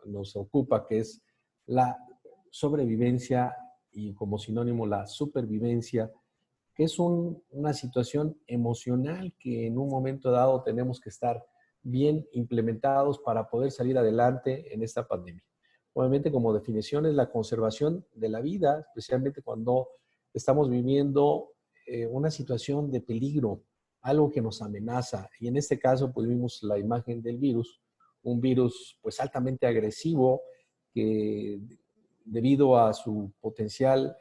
nos ocupa, que es la sobrevivencia y como sinónimo la supervivencia, que es una situación emocional que en un momento dado tenemos que estar bien implementados para poder salir adelante en esta pandemia. Obviamente, como definición, es la conservación de la vida, especialmente cuando estamos viviendo una situación de peligro, algo que nos amenaza. Y en este caso, pues vimos la imagen del virus, un virus pues altamente agresivo que debido a su potencial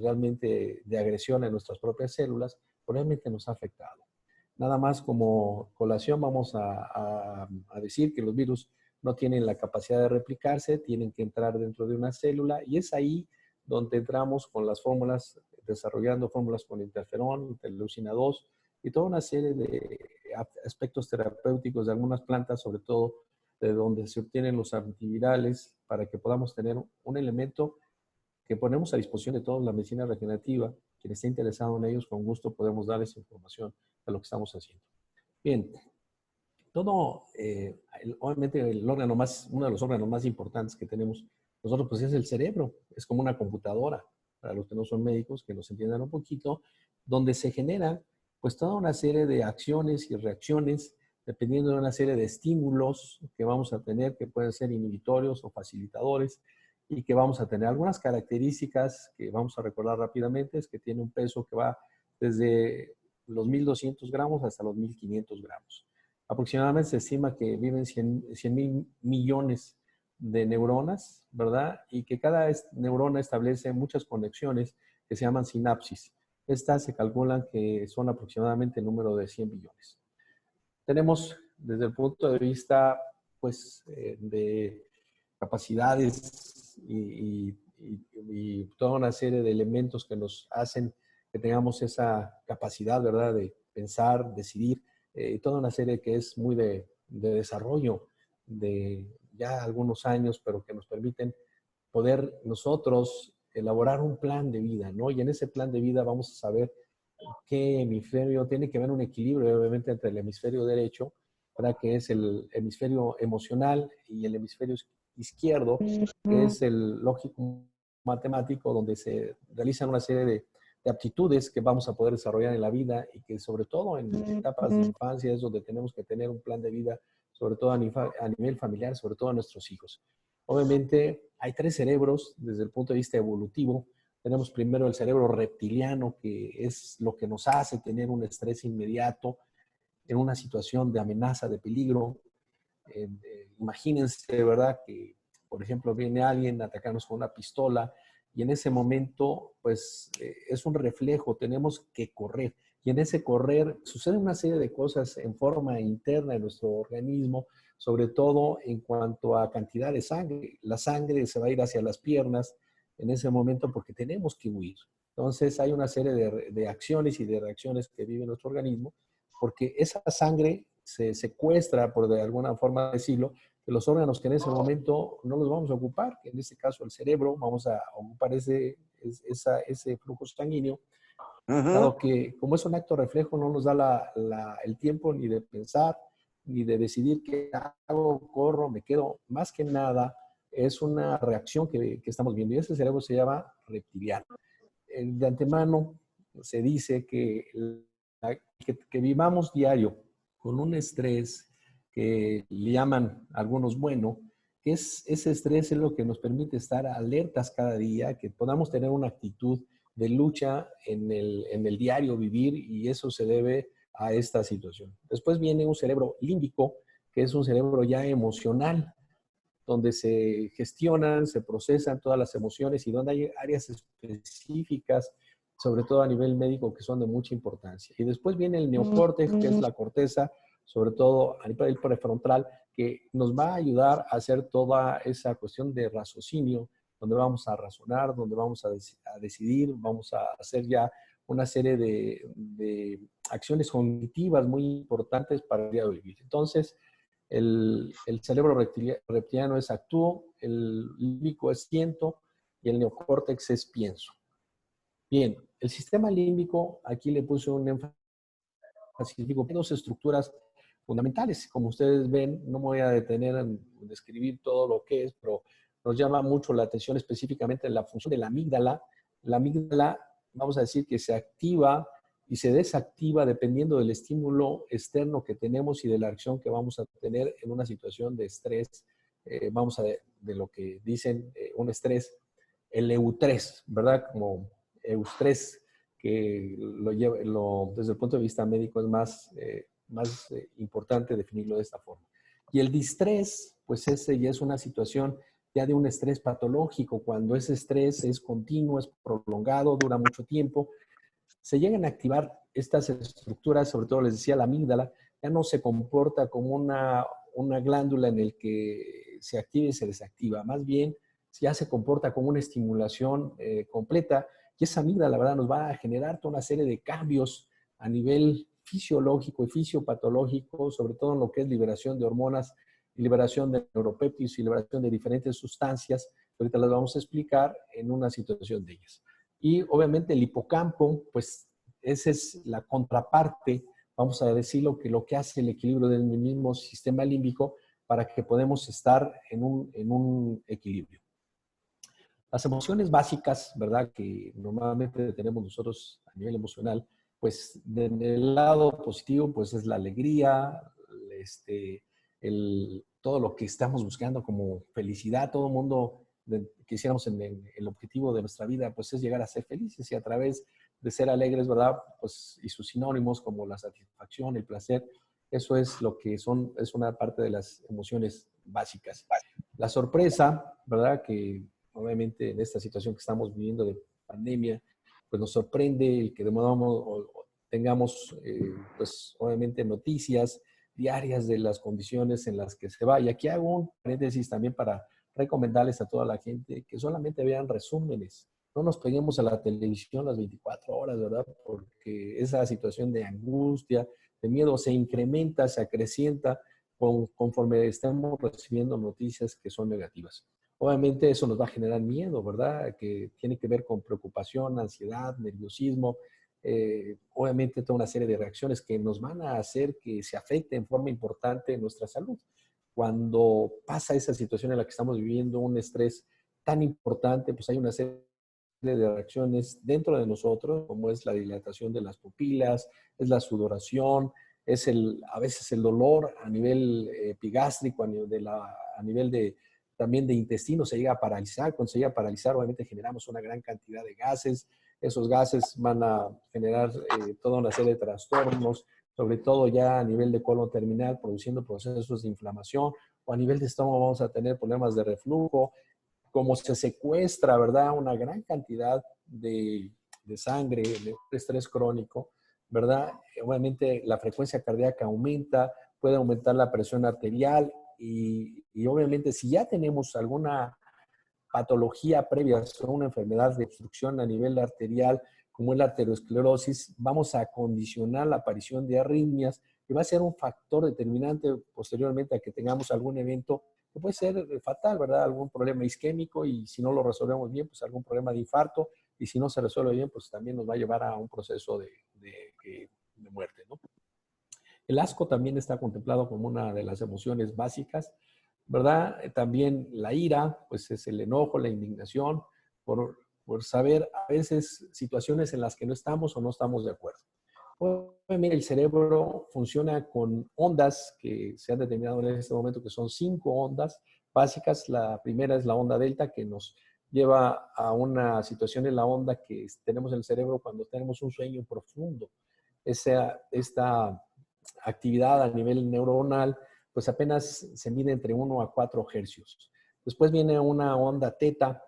realmente de agresión a nuestras propias células, realmente nos ha afectado. Nada más como colación vamos a decir que los virus no tienen la capacidad de replicarse, tienen que entrar dentro de una célula y es ahí donde entramos con las fórmulas, desarrollando fórmulas con interferón, interleucina 2 y toda una serie de aspectos terapéuticos de algunas plantas, sobre todo de donde se obtienen los antivirales, para que podamos tener un elemento que ponemos a disposición de toda la medicina regenerativa. Quien esté interesado en ellos, con gusto podemos dar esa información de lo que estamos haciendo. Bien, todo, obviamente uno de los órganos más importantes que tenemos nosotros pues es el cerebro, es como una computadora, para los que no son médicos, que nos entiendan un poquito, donde se genera pues toda una serie de acciones y reacciones dependiendo de una serie de estímulos que vamos a tener, que pueden ser inhibitorios o facilitadores, y que vamos a tener algunas características que vamos a recordar rápidamente, es que tiene un peso que va desde los 1.200 gramos hasta los 1.500 gramos. Aproximadamente se estima que viven 100.000 millones de neuronas, ¿verdad? Y que cada neurona establece muchas conexiones que se llaman sinapsis. Estas se calculan que son aproximadamente el número de 100 billones. Tenemos desde el punto de vista, pues, de capacidades y toda una serie de elementos que nos hacen que tengamos esa capacidad, ¿verdad?, de pensar, decidir, toda una serie que es muy de desarrollo de ya algunos años, pero que nos permiten poder nosotros elaborar un plan de vida, ¿no? Y en ese plan de vida vamos a saber qué hemisferio tiene que haber un equilibrio, obviamente, entre el hemisferio derecho, ¿verdad?, que es el hemisferio emocional, y el hemisferio izquierdo, que es el lógico matemático, donde se realizan una serie de aptitudes que vamos a poder desarrollar en la vida y que sobre todo en etapas de infancia es donde tenemos que tener un plan de vida, sobre todo a nivel familiar, sobre todo a nuestros hijos. Obviamente hay tres cerebros desde el punto de vista evolutivo. Tenemos primero el cerebro reptiliano, que es lo que nos hace tener un estrés inmediato en una situación de amenaza, de peligro. Imagínense, ¿verdad?, que, por ejemplo, viene alguien a atacarnos con una pistola y en ese momento, pues, es un reflejo, tenemos que correr. Y en ese correr sucede una serie de cosas en forma interna en nuestro organismo, sobre todo en cuanto a cantidad de sangre. La sangre se va a ir hacia las piernas en ese momento porque tenemos que huir. Entonces hay una serie de acciones y de reacciones que vive nuestro organismo porque esa sangre se secuestra, por de alguna forma decirlo, de los órganos que en ese momento no los vamos a ocupar, que en este caso el cerebro, vamos a ocupar ese flujo sanguíneo, dado que como es un acto reflejo no nos da el tiempo ni de pensar, ni de decidir qué hago, corro, me quedo. Más que nada es una reacción que estamos viendo y ese cerebro se llama reptiliano. De antemano se dice que vivamos diario con un estrés que le llaman algunos bueno, que ese estrés es lo que nos permite estar alertas cada día, que podamos tener una actitud de lucha en el diario vivir, y eso se debe a esta situación. Después viene un cerebro límbico, que es un cerebro ya emocional, donde se gestionan, se procesan todas las emociones y donde hay áreas específicas, sobre todo a nivel médico, que son de mucha importancia. Y después viene el neocórtex, que es la corteza, sobre todo a nivel prefrontal, que nos va a ayudar a hacer toda esa cuestión de raciocinio, donde vamos a razonar, donde vamos a decidir, vamos a hacer ya una serie de acciones cognitivas muy importantes para el día de vivir. Entonces, el cerebro reptiliano es actúo, el límbico es siento y el neocórtex es pienso. Bien, el sistema límbico, aquí le puse un énfasis, digo, dos estructuras fundamentales. Como ustedes ven, no me voy a detener en describir todo lo que es, pero nos llama mucho la atención específicamente la función de la amígdala. La amígdala, vamos a decir que se activa y se desactiva dependiendo del estímulo externo que tenemos y de la acción que vamos a tener en una situación de estrés. Vamos a de lo que dicen un estrés, el eustrés, ¿verdad? Como eustrés, que desde el punto de vista médico es más importante definirlo de esta forma. Y el distrés, pues ese ya es una situación ya de un estrés patológico, cuando ese estrés es continuo, es prolongado, dura mucho tiempo, se llegan a activar estas estructuras, sobre todo les decía la amígdala, ya no se comporta como una glándula en el que se activa y se desactiva, más bien ya se comporta como una estimulación completa y esa amígdala, la verdad, nos va a generar toda una serie de cambios a nivel fisiológico y fisiopatológico, sobre todo en lo que es liberación de hormonas, liberación de neuropéptidos y liberación de diferentes sustancias. Ahorita las vamos a explicar en una situación de ellas. Y obviamente el hipocampo, pues esa es la contraparte, vamos a decirlo, que lo que hace el equilibrio del mismo sistema límbico para que podamos estar en un equilibrio. Las emociones básicas, ¿verdad? Que normalmente tenemos nosotros a nivel emocional, pues del lado positivo, pues es la alegría, todo lo que estamos buscando como felicidad, todo el mundo quisiéramos en el objetivo de nuestra vida, pues es llegar a ser felices y a través de ser alegres, ¿verdad? Pues y sus sinónimos como la satisfacción, el placer, eso es lo que es una parte de las emociones básicas. La sorpresa, ¿verdad? Que obviamente en esta situación que estamos viviendo de pandemia, pues nos sorprende el que tengamos, pues obviamente noticias diarias de las condiciones en las que se va. Y aquí hago un paréntesis también para recomendarles a toda la gente que solamente vean resúmenes. No nos peguemos a la televisión las 24 horas, ¿verdad? Porque esa situación de angustia, de miedo se incrementa, se acrecienta conforme estemos recibiendo noticias que son negativas. Obviamente eso nos va a generar miedo, ¿verdad? Que tiene que ver con preocupación, ansiedad, nerviosismo, obviamente toda una serie de reacciones que nos van a hacer que se afecte en forma importante nuestra salud. Cuando pasa esa situación en la que estamos viviendo, un estrés tan importante, pues hay una serie de reacciones dentro de nosotros, como es la dilatación de las pupilas, es la sudoración, a veces el dolor a nivel epigástrico, a nivel de también de intestino se llega a paralizar. Cuando se llega a paralizar, obviamente generamos una gran cantidad de gases. Esos gases van a generar toda una serie de trastornos, sobre todo ya a nivel de colon terminal, produciendo procesos de inflamación, o a nivel de estómago vamos a tener problemas de reflujo, como se secuestra, ¿verdad? Una gran cantidad de sangre, de estrés crónico, ¿verdad? Obviamente la frecuencia cardíaca aumenta, puede aumentar la presión arterial y obviamente si ya tenemos alguna patología previa, son una enfermedad de obstrucción a nivel arterial, como es la arteriosclerosis, vamos a condicionar la aparición de arritmias y va a ser un factor determinante posteriormente a que tengamos algún evento que puede ser fatal, ¿verdad? Algún problema isquémico y si no lo resolvemos bien, pues algún problema de infarto y si no se resuelve bien, pues también nos va a llevar a un proceso de muerte, ¿no? El asco también está contemplado como una de las emociones básicas, ¿verdad? También la ira, pues es el enojo, la indignación por saber a veces situaciones en las que no estamos o no estamos de acuerdo. Obviamente el cerebro funciona con ondas que se han determinado en este momento que son 5 ondas básicas. La primera es la onda delta que nos lleva a una situación en la onda que tenemos en el cerebro cuando tenemos un sueño profundo. Esta actividad a nivel neuronal, pues apenas se mide entre 1 a 4 hercios. Después viene una onda teta,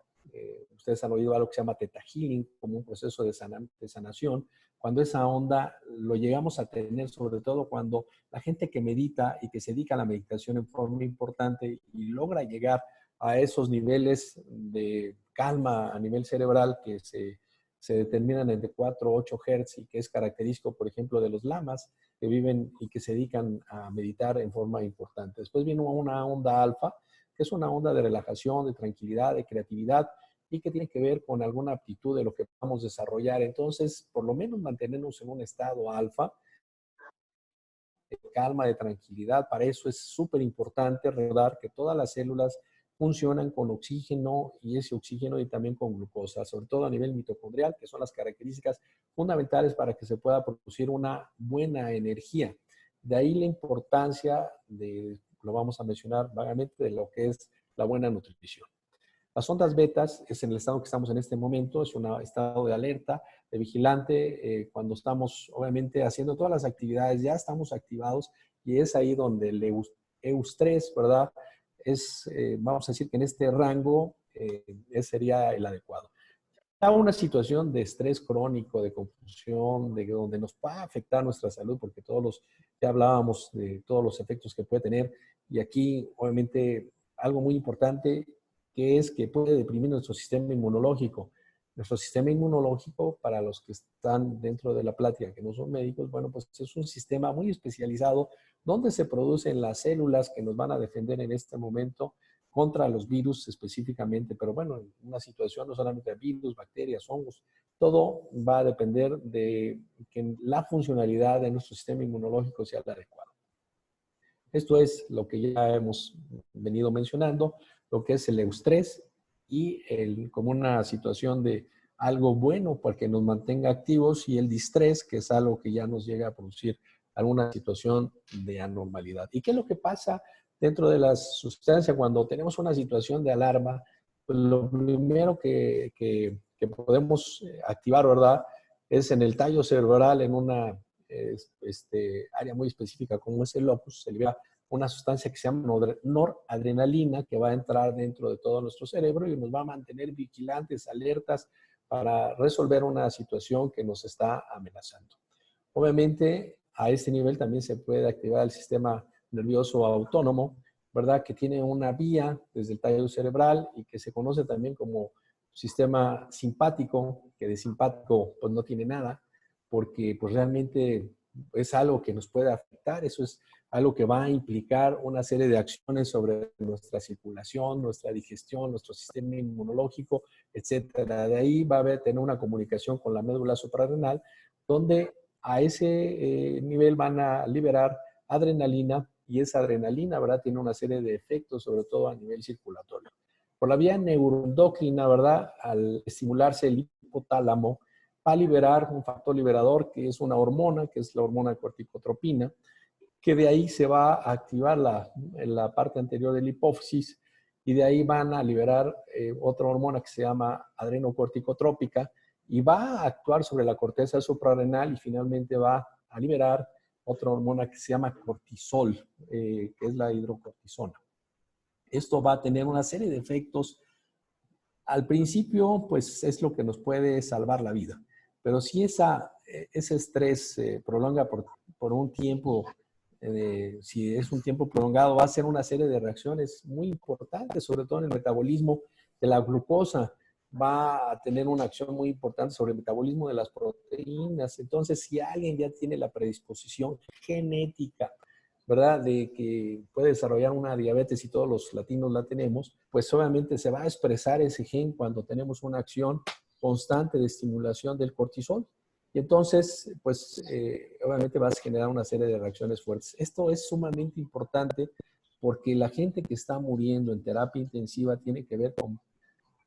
ustedes han oído algo que se llama teta healing, como un proceso de sanación. Cuando esa onda lo llegamos a tener, sobre todo cuando la gente que medita y que se dedica a la meditación en forma importante y logra llegar a esos niveles de calma a nivel cerebral que se determinan entre 4 a 8 Hz y que es característico, por ejemplo, de los lamas que viven y que se dedican a meditar en forma importante. Después viene una onda alfa, que es una onda de relajación, de tranquilidad, de creatividad y que tiene que ver con alguna aptitud de lo que vamos a desarrollar. Entonces, por lo menos mantenernos en un estado alfa calma, de tranquilidad. Para eso es súper importante recordar que todas las células funcionan con oxígeno y ese oxígeno y también con glucosa, sobre todo a nivel mitocondrial, que son las características fundamentales para que se pueda producir una buena energía. De ahí la importancia de, lo vamos a mencionar vagamente, de lo que es la buena nutrición. Las ondas betas es en el estado que estamos en este momento, es un estado de alerta, de vigilante, cuando estamos obviamente haciendo todas las actividades, ya estamos activados y es ahí donde el eustrés, ¿verdad? Es, vamos a decir que en este rango sería el adecuado. A una situación de estrés crónico, de confusión, de donde nos va a afectar nuestra salud, porque ya hablábamos de todos los efectos que puede tener, y aquí obviamente algo muy importante que es que puede deprimir nuestro sistema inmunológico. Nuestro sistema inmunológico, para los que están dentro de la plática, que no son médicos, bueno, pues es un sistema muy especializado donde se producen las células que nos van a defender en este momento contra los virus específicamente, pero bueno, en una situación no solamente de virus, bacterias, hongos, todo va a depender de que la funcionalidad de nuestro sistema inmunológico sea la adecuada. Esto es lo que ya hemos venido mencionando, lo que es el eustrés y como una situación de algo bueno porque nos mantenga activos, y el distrés, que es algo que ya nos llega a producir alguna situación de anormalidad. ¿Y qué es lo que pasa dentro de la sustancia cuando tenemos una situación de alarma? Pues lo primero que podemos activar, ¿verdad? Es en el tallo cerebral, en una área muy específica como es el locus, se libera una sustancia que se llama noradrenalina, que va a entrar dentro de todo nuestro cerebro y nos va a mantener vigilantes, alertas, para resolver una situación que nos está amenazando. Obviamente, a este nivel también se puede activar el sistema nervioso autónomo, ¿verdad? Que tiene una vía desde el tallo cerebral y que se conoce también como sistema simpático, que de simpático pues no tiene nada, porque pues realmente es algo que nos puede afectar. Eso es algo que va a implicar una serie de acciones sobre nuestra circulación, nuestra digestión, nuestro sistema inmunológico, etcétera. De ahí va a haber tener una comunicación con la médula suprarrenal, donde a ese nivel van a liberar adrenalina, y esa adrenalina, ¿verdad?, tiene una serie de efectos, sobre todo a nivel circulatorio. Por la vía neuroendocrina, ¿verdad?, al estimularse el hipotálamo, va a liberar un factor liberador que es una hormona, que es la hormona corticotropina, que de ahí se va a activar la parte anterior de la hipófisis, y de ahí van a liberar otra hormona que se llama adrenocorticotrópica, y va a actuar sobre la corteza suprarrenal, y finalmente va a liberar otra hormona que se llama cortisol, que es la hidrocortisona. Esto va a tener una serie de efectos. Al principio, pues es lo que nos puede salvar la vida, pero si ese estrés se prolonga por un tiempo, si es un tiempo prolongado, va a ser una serie de reacciones muy importantes, sobre todo en el metabolismo de la glucosa. Va a tener una acción muy importante sobre el metabolismo de las proteínas. Entonces, si alguien ya tiene la predisposición genética, ¿verdad?, de que puede desarrollar una diabetes, y todos los latinos la tenemos, pues obviamente se va a expresar ese gen cuando tenemos una acción constante de estimulación del cortisol. Y entonces, pues obviamente vas a generar una serie de reacciones fuertes. Esto es sumamente importante porque la gente que está muriendo en terapia intensiva tiene que ver con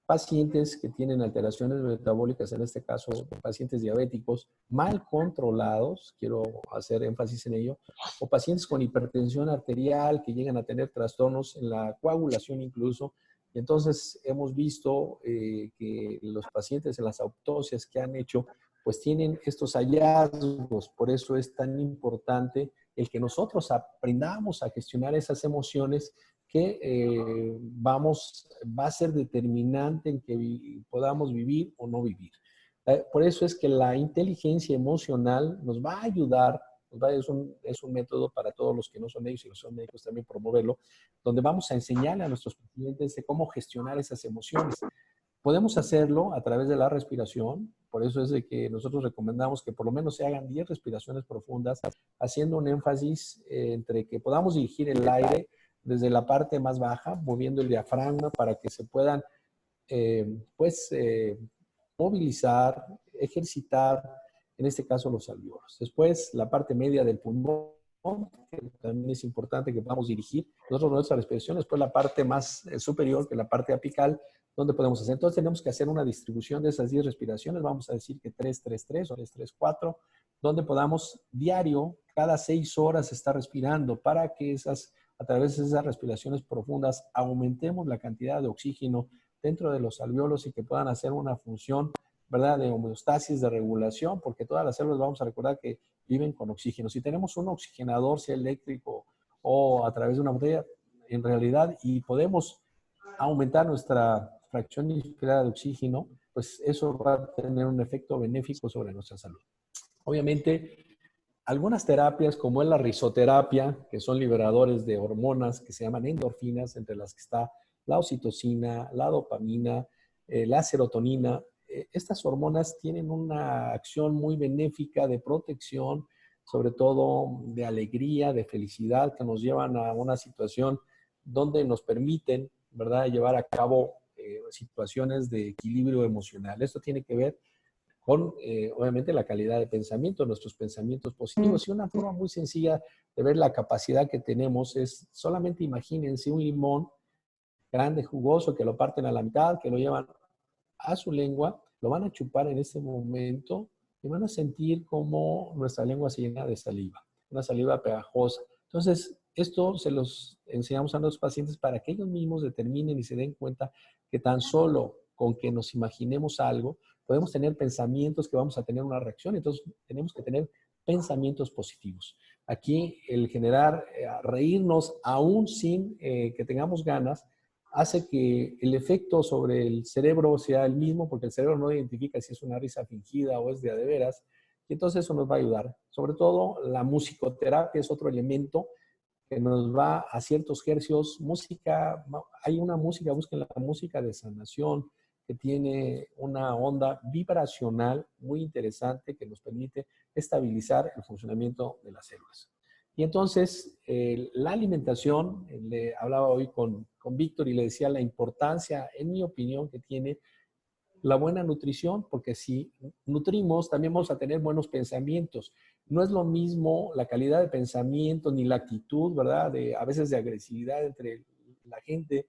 pacientes que tienen alteraciones metabólicas, en este caso pacientes diabéticos mal controlados, quiero hacer énfasis en ello, o pacientes con hipertensión arterial que llegan a tener trastornos en la coagulación incluso. Y entonces hemos visto que los pacientes en las autopsias que han hecho, pues tienen estos hallazgos. Por eso es tan importante el que nosotros aprendamos a gestionar esas emociones que va a ser determinante en que podamos vivir o no vivir. Por eso es que la inteligencia emocional nos va a ayudar, es un método para todos los que no son médicos y los son médicos también promoverlo, donde vamos a enseñarle a nuestros pacientes de cómo gestionar esas emociones. Podemos hacerlo a través de la respiración, por eso es de que nosotros recomendamos que por lo menos se hagan 10 respiraciones profundas, haciendo un énfasis entre que podamos dirigir el aire desde la parte más baja, moviendo el diafragma para que se puedan, movilizar, ejercitar, en este caso los alvéolos. Después, la parte media del pulmón, que también es importante que podamos dirigir nosotros nuestra respiración, después la parte más superior, que es la parte apical, donde podemos hacer. Entonces tenemos que hacer una distribución de esas 10 respiraciones, vamos a decir que 3-3-3 o 3-3-4, donde podamos diario, cada 6 horas estar respirando para que a través de esas respiraciones profundas aumentemos la cantidad de oxígeno dentro de los alvéolos y que puedan hacer una función, ¿verdad?, de homeostasis, de regulación, porque todas las células, vamos a recordar que viven con oxígeno. Si tenemos un oxigenador, sea eléctrico o a través de una botella, en realidad, y podemos aumentar nuestra fracción inspirada de oxígeno, pues eso va a tener un efecto benéfico sobre nuestra salud. Obviamente, algunas terapias, como es la risoterapia, que son liberadores de hormonas que se llaman endorfinas, entre las que está la oxitocina, la dopamina, la serotonina. Estas hormonas tienen una acción muy benéfica de protección, sobre todo de alegría, de felicidad, que nos llevan a una situación donde nos permiten, ¿verdad?, llevar a cabo situaciones de equilibrio emocional. Esto tiene que ver con, obviamente, la calidad de pensamiento, nuestros pensamientos positivos. Y una forma muy sencilla de ver la capacidad que tenemos es, solamente imagínense un limón grande, jugoso, que lo parten a la mitad, que lo llevan a su lengua, lo van a chupar en ese momento y van a sentir cómo nuestra lengua se llena de saliva, una saliva pegajosa. Entonces, esto se los enseñamos a los pacientes para que ellos mismos determinen y se den cuenta que tan solo con que nos imaginemos algo, podemos tener pensamientos que vamos a tener una reacción. Entonces, tenemos que tener pensamientos positivos. Aquí, el generar, reírnos aún sin que tengamos ganas, hace que el efecto sobre el cerebro sea el mismo, porque el cerebro no identifica si es una risa fingida o es de a de veras, y entonces eso nos va a ayudar. Sobre todo, la musicoterapia es otro elemento que nos va a ciertos hercios. Música, hay una música, busquen la música de sanación, que tiene una onda vibracional muy interesante que nos permite estabilizar el funcionamiento de las células. Y entonces, la alimentación, le hablaba hoy con Víctor y le decía la importancia, en mi opinión, que tiene la buena nutrición, porque si nutrimos, también vamos a tener buenos pensamientos. No es lo mismo la calidad de pensamiento ni la actitud, ¿verdad? A veces de agresividad entre la gente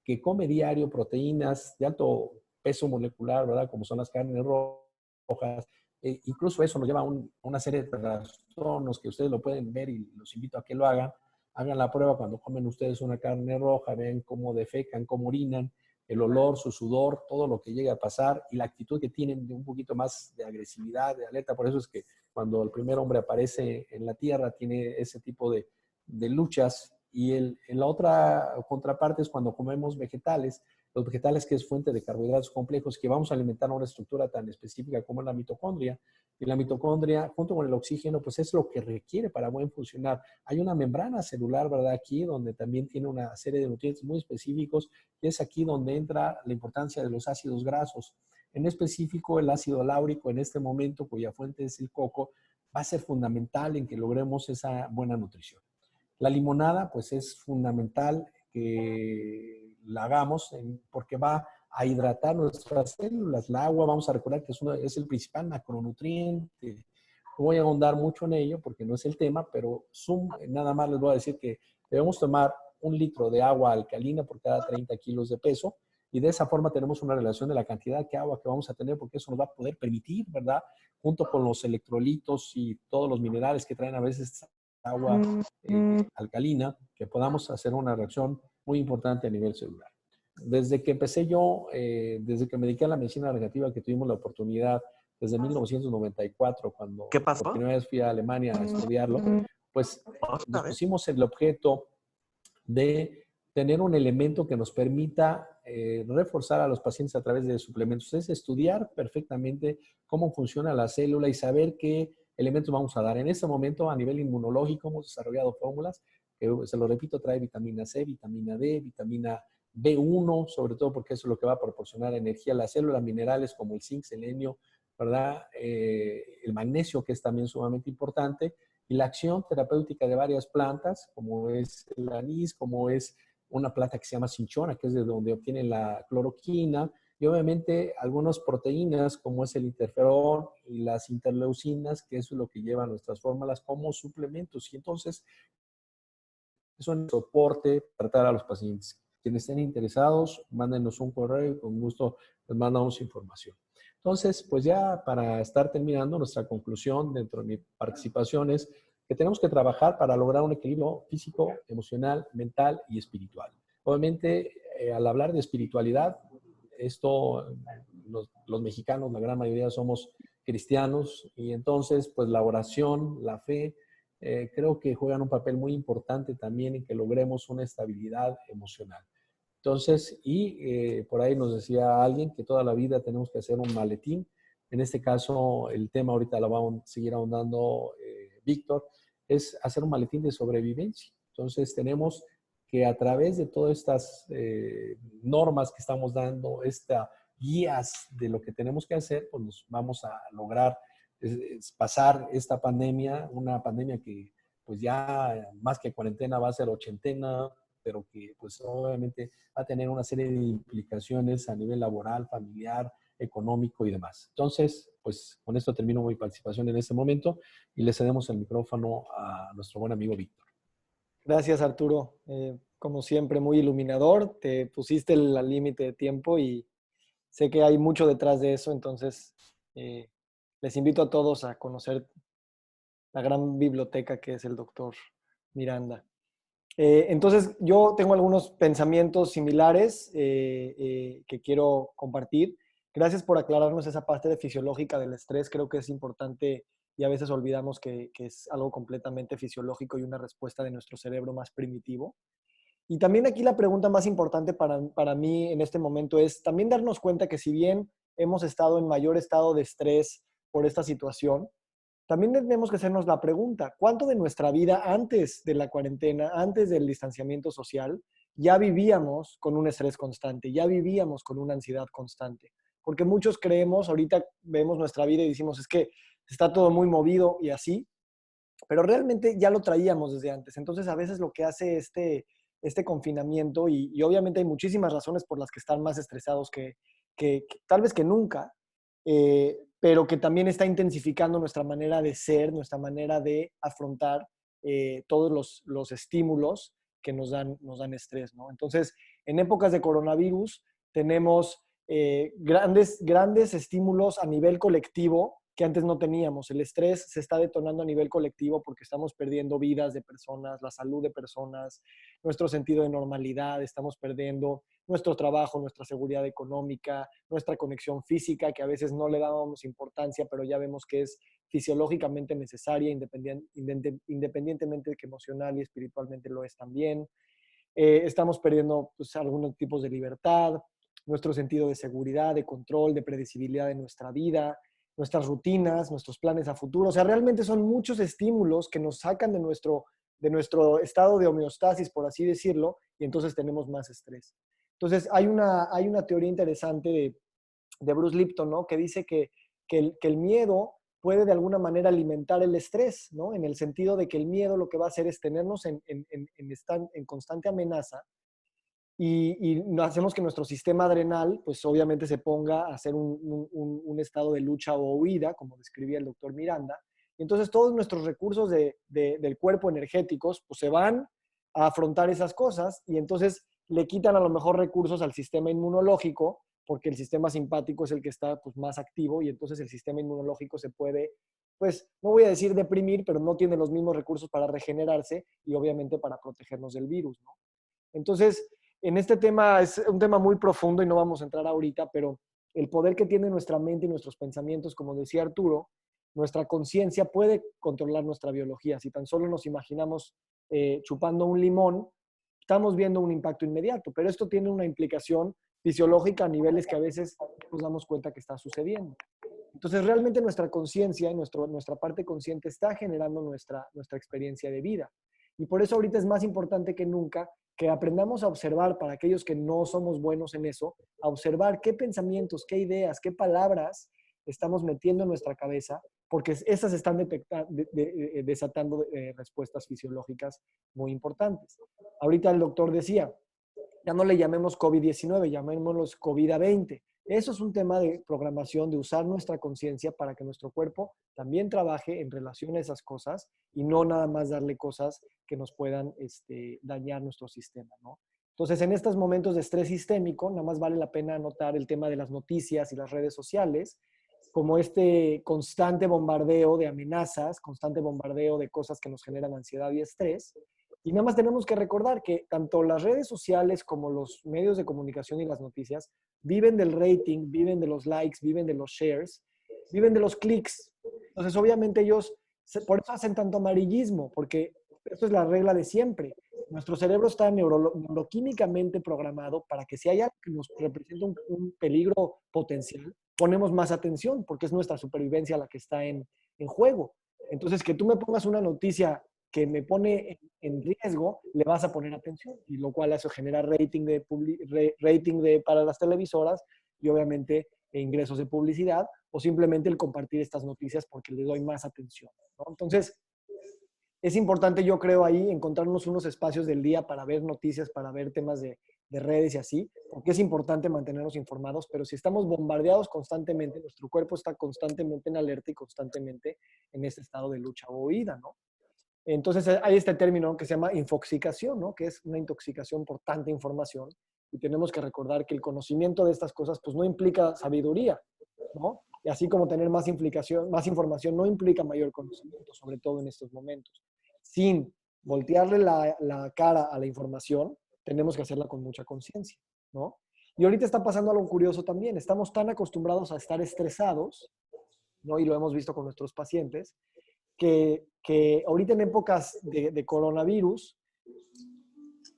que come diario proteínas de alto peso molecular, ¿verdad? Como son las carnes rojas. Incluso eso nos lleva a una serie de trastornos que ustedes lo pueden ver y los invito a que lo hagan. Hagan la prueba cuando comen ustedes una carne roja, vean cómo defecan, cómo orinan, el olor, su sudor, todo lo que llega a pasar y la actitud que tienen de un poquito más de agresividad, de alerta. Por eso es que cuando el primer hombre aparece en la Tierra tiene ese tipo de luchas. Y en la otra contraparte es cuando comemos vegetales, los vegetales que es fuente de carbohidratos complejos, que vamos a alimentar una estructura tan específica como la mitocondria. Y la mitocondria, junto con el oxígeno, pues es lo que requiere para buen funcionar. Hay una membrana celular, ¿verdad? Aquí, donde también tiene una serie de nutrientes muy específicos, y es aquí donde entra la importancia de los ácidos grasos. En específico, el ácido láurico, en este momento, cuya fuente es el coco, va a ser fundamental en que logremos esa buena nutrición. La limonada, pues es fundamental que la hagamos porque va a hidratar nuestras células. El agua, vamos a recordar que es el principal macronutriente. No voy a ahondar mucho en ello porque no es el tema, pero nada más les voy a decir que debemos tomar 1 litro de agua alcalina por cada 30 kilos de peso, y de esa forma tenemos una relación de la cantidad de agua que vamos a tener, porque eso nos va a poder permitir, ¿verdad?, junto con los electrolitos y todos los minerales que traen a veces agua alcalina, que podamos hacer una reacción muy importante a nivel celular. Desde que empecé yo, desde que me dediqué a la medicina regenerativa, que tuvimos la oportunidad desde 1994, cuando ¿Qué por pasó? primera vez fui a Alemania a estudiarlo, pues ¿Otra nos vez? pusimos el objeto de tener un elemento que nos permita reforzar a los pacientes a través de suplementos. Es estudiar perfectamente cómo funciona la célula y saber qué elementos vamos a dar. En este momento, a nivel inmunológico, hemos desarrollado fórmulas que, se lo repito, trae vitamina C, vitamina D, vitamina B1, sobre todo porque eso es lo que va a proporcionar energía a las células, minerales como el zinc, selenio, ¿verdad? El magnesio, que es también sumamente importante, y la acción terapéutica de varias plantas, como es el anís, como es una planta que se llama cinchona, que es de donde obtienen la cloroquina, y obviamente algunas proteínas como es el interferón y las interleucinas, que eso es lo que lleva nuestras fórmulas como suplementos. Y entonces es un soporte para tratar a los pacientes. Quienes estén interesados, mándenos un correo y con gusto les mandamos información. Entonces, pues ya para estar terminando, nuestra conclusión dentro de mi participación es que tenemos que trabajar para lograr un equilibrio físico, emocional, mental y espiritual. Obviamente, al hablar de espiritualidad, esto, los mexicanos, la gran mayoría somos cristianos y entonces, pues la oración, la fe, creo que juegan un papel muy importante también en que logremos una estabilidad emocional. Entonces, por ahí nos decía alguien que toda la vida tenemos que hacer un maletín. En este caso, el tema ahorita lo va a seguir ahondando Víctor, es hacer un maletín de sobrevivencia. Entonces, tenemos que a través de todas estas normas que estamos dando, estas guías de lo que tenemos que hacer, pues nos vamos a lograr pasar esta pandemia, una pandemia que pues ya más que cuarentena va a ser ochentena, pero que pues obviamente va a tener una serie de implicaciones a nivel laboral, familiar, económico y demás. Entonces, pues con esto termino mi participación en este momento y le cedemos el micrófono a nuestro buen amigo Víctor. Gracias, Arturo. Como siempre, muy iluminador. Te pusiste el límite de tiempo y sé que hay mucho detrás de eso, entonces les invito a todos a conocer la gran biblioteca que es el doctor Miranda. Entonces, yo tengo algunos pensamientos similares que quiero compartir. Gracias por aclararnos esa parte de fisiológica del estrés. Creo que es importante y a veces olvidamos que es algo completamente fisiológico y una respuesta de nuestro cerebro más primitivo. Y también aquí la pregunta más importante para mí en este momento es también darnos cuenta que si bien hemos estado en mayor estado de estrés por esta situación, también tenemos que hacernos la pregunta, ¿cuánto de nuestra vida antes de la cuarentena, antes del distanciamiento social, ya vivíamos con un estrés constante, ya vivíamos con una ansiedad constante? Porque muchos creemos, ahorita vemos nuestra vida y decimos, es que está todo muy movido y así, pero realmente ya lo traíamos desde antes. Entonces, a veces lo que hace este confinamiento, y obviamente hay muchísimas razones por las que están más estresados que tal vez que nunca, pero que también está intensificando nuestra manera de ser, nuestra manera de afrontar todos los estímulos que nos dan estrés, ¿no? Entonces, en épocas de coronavirus tenemos grandes estímulos a nivel colectivo que antes no teníamos. El estrés se está detonando a nivel colectivo porque estamos perdiendo vidas de personas, la salud de personas, nuestro sentido de normalidad, estamos perdiendo nuestro trabajo, nuestra seguridad económica, nuestra conexión física, que a veces no le dábamos importancia, pero ya vemos que es fisiológicamente necesaria, independientemente de que emocional y espiritualmente lo es también. Estamos perdiendo pues, algunos tipos de libertad, nuestro sentido de seguridad, de control, de predecibilidad de nuestra vida, nuestras rutinas, nuestros planes a futuro. O sea, realmente son muchos estímulos que nos sacan de nuestro estado de homeostasis, por así decirlo, y entonces tenemos más estrés. Entonces, hay una teoría interesante de Bruce Lipton, ¿no? Que dice que el miedo puede de alguna manera alimentar el estrés, ¿no? En el sentido de que el miedo lo que va a hacer es tenernos en constante amenaza y hacemos que nuestro sistema adrenal, pues obviamente se ponga a hacer un estado de lucha o huida, como describía el doctor Miranda. Y entonces todos nuestros recursos del cuerpo energéticos, pues se van a afrontar esas cosas y entonces le quitan a lo mejor recursos al sistema inmunológico, porque el sistema simpático es el que está pues, más activo y entonces el sistema inmunológico se puede, pues no voy a decir deprimir, pero no tiene los mismos recursos para regenerarse y obviamente para protegernos del virus, ¿no? Entonces, en este tema es un tema muy profundo y no vamos a entrar ahorita, pero el poder que tiene nuestra mente y nuestros pensamientos, como decía Arturo, nuestra conciencia puede controlar nuestra biología. Si tan solo nos imaginamos chupando un limón, estamos viendo un impacto inmediato, pero esto tiene una implicación fisiológica a niveles que a veces nos damos cuenta que está sucediendo. Entonces, realmente nuestra conciencia y nuestra parte consciente está generando nuestra experiencia de vida. Y por eso ahorita es más importante que nunca que aprendamos a observar, para aquellos que no somos buenos en eso, a observar qué pensamientos, qué ideas, qué palabras estamos metiendo en nuestra cabeza, porque esas están desatando respuestas fisiológicas muy importantes. Ahorita el doctor decía, ya no le llamemos COVID-19, llamémoslos COVID-20. Eso es un tema de programación, de usar nuestra conciencia para que nuestro cuerpo también trabaje en relación a esas cosas y no nada más darle cosas que nos puedan dañar nuestro sistema, ¿no? Entonces, en estos momentos de estrés sistémico, nada más vale la pena anotar el tema de las noticias y las redes sociales, como este constante bombardeo de amenazas, constante bombardeo de cosas que nos generan ansiedad y estrés. Y nada más tenemos que recordar que tanto las redes sociales como los medios de comunicación y las noticias viven del rating, viven de los likes, viven de los shares, viven de los clics. Entonces, obviamente ellos, por eso hacen tanto amarillismo, porque esto es la regla de siempre. Nuestro cerebro está neuroquímicamente programado para que si hay algo que nos representa un peligro potencial, ponemos más atención, porque es nuestra supervivencia la que está en juego. Entonces, que tú me pongas una noticia que me pone en riesgo, le vas a poner atención, y lo cual eso genera rating para las televisoras y obviamente ingresos de publicidad, o simplemente el compartir estas noticias porque le doy más atención, ¿no? Entonces, es importante, yo creo, ahí encontrarnos unos espacios del día para ver noticias, para ver temas de redes y así, porque es importante mantenernos informados, pero si estamos bombardeados constantemente, nuestro cuerpo está constantemente en alerta y constantemente en este estado de lucha o huida, ¿no? Entonces hay este término que se llama infoxicación, ¿no? Que es una intoxicación por tanta información, y tenemos que recordar que el conocimiento de estas cosas pues no implica sabiduría, ¿no? Y así como tener más información no implica mayor conocimiento, sobre todo en estos momentos. Sin voltearle la cara a la información, tenemos que hacerla con mucha conciencia, ¿no? Y ahorita está pasando algo curioso también. Estamos tan acostumbrados a estar estresados, ¿no? Y lo hemos visto con nuestros pacientes, que ahorita en épocas de coronavirus,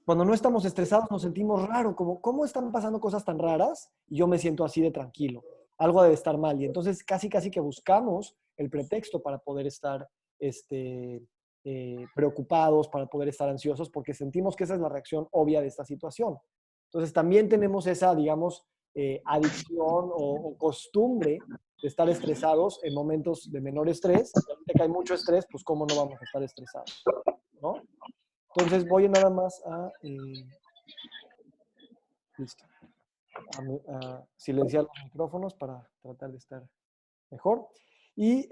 cuando no estamos estresados nos sentimos raro, como, ¿cómo están pasando cosas tan raras? Y yo me siento así de tranquilo. Algo debe estar mal. Y entonces casi que buscamos el pretexto para poder estar preocupados, para poder estar ansiosos, porque sentimos que esa es la reacción obvia de esta situación. Entonces también tenemos esa, digamos, adicción o costumbre de estar estresados en momentos de menor estrés. Y ahorita que hay mucho estrés, pues cómo no vamos a estar estresados, ¿no? Entonces voy nada más listo, a silenciar los micrófonos para tratar de estar mejor. Y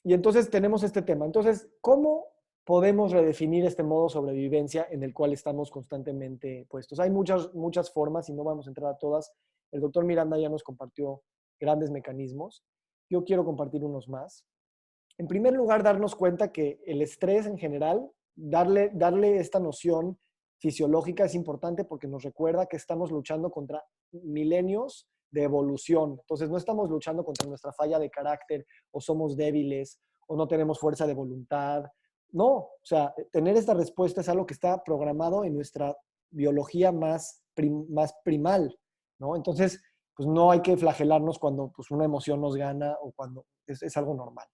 entonces tenemos este tema. Entonces, ¿cómo podemos redefinir este modo sobrevivencia en el cual estamos constantemente puestos? Hay muchas formas y no vamos a entrar a todas. El doctor Miranda ya nos compartió grandes mecanismos. Yo quiero compartir unos más. En primer lugar, darnos cuenta que el estrés en general, darle esta noción fisiológica es importante porque nos recuerda que estamos luchando contra milenios de evolución. Entonces, no estamos luchando contra nuestra falla de carácter o somos débiles o no tenemos fuerza de voluntad. No, o sea, tener esta respuesta es algo que está programado en nuestra biología más primal, ¿no? Entonces, pues no hay que flagelarnos cuando pues, una emoción nos gana o cuando es algo normal.